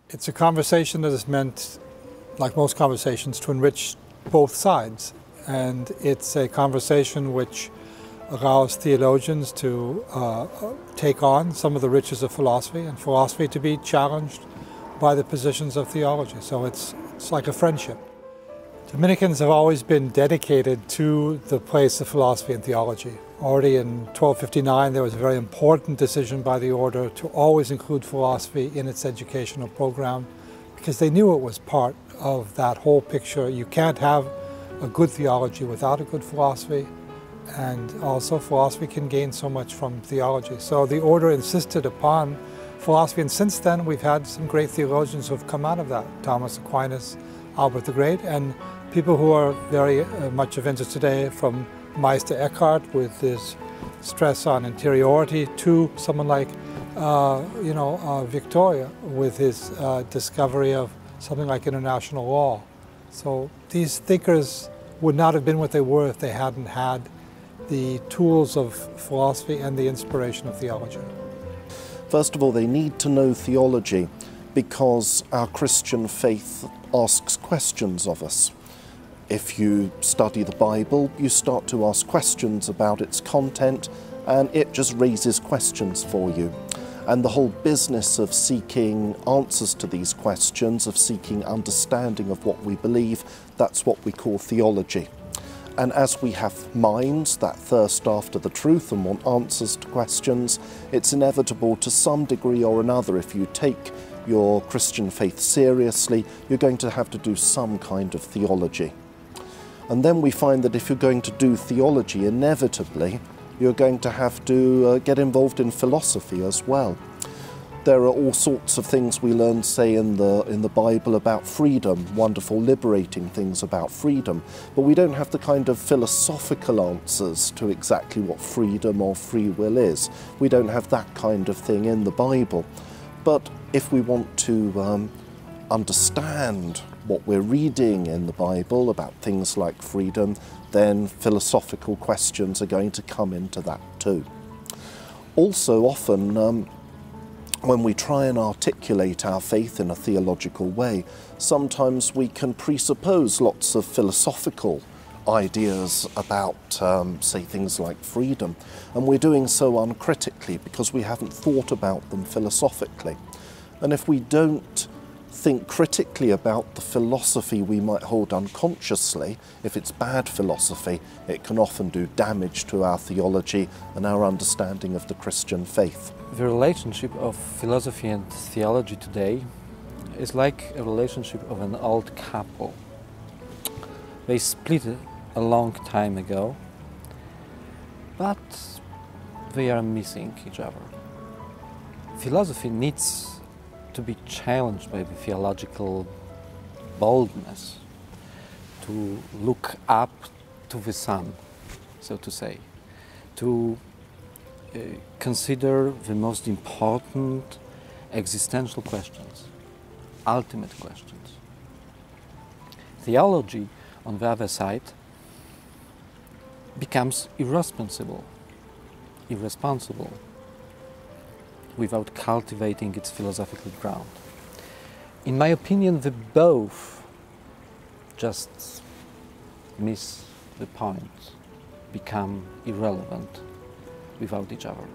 It's a conversation that is meant, like most conversations, to enrich both sides. And it's a conversation which allows theologians to take on some of the riches of philosophy, and philosophy to be challenged by the positions of theology. So it's like a friendship. Dominicans have always been dedicated to the place of philosophy and theology. Already in 1259 there was a very important decision by the order to always include philosophy in its educational program, because they knew it was part of that whole picture. You can't have a good theology without a good philosophy, and also philosophy can gain so much from theology. So the order insisted upon philosophy, and since then we've had some great theologians who have come out of that. Thomas Aquinas, Albert the Great, and people who are very much of interest today, from Meister Eckhart with his stress on interiority, to someone like Victoria with his discovery of something like international law. So these thinkers would not have been what they were if they hadn't had the tools of philosophy and the inspiration of theology. First of all, they need to know theology because our Christian faith asks questions of us. If you study the Bible, you start to ask questions about its content, and it just raises questions for you. And the whole business of seeking answers to these questions, of seeking understanding of what we believe, that's what we call theology. And as we have minds that thirst after the truth and want answers to questions, it's inevitable to some degree or another, if you take your Christian faith seriously, you're going to have to do some kind of theology. And then we find that if you're going to do theology, inevitably you're going to have to get involved in philosophy as well. There are all sorts of things we learn, say, in the Bible about freedom, wonderful, liberating things about freedom, but we don't have the kind of philosophical answers to exactly what freedom or free will is. We don't have that kind of thing in the Bible. But if we want to understand what we're reading in the Bible about things like freedom, then philosophical questions are going to come into that too. Also, often when we try and articulate our faith in a theological way, sometimes we can presuppose lots of philosophical ideas about, say, things like freedom, and we're doing so uncritically because we haven't thought about them philosophically. And if we don't think critically about the philosophy we might hold unconsciously, if it's bad philosophy, it can often do damage to our theology and our understanding of the Christian faith. The relationship of philosophy and theology today is like a relationship of an old couple. They split a long time ago, but they are missing each other. Philosophy needs to be challenged by the theological boldness, to look up to the sun, so to say, to consider the most important existential questions, ultimate questions. Theology, on the other side, becomes irresponsible without cultivating its philosophical ground. In my opinion, the both just miss the point, become irrelevant without each other.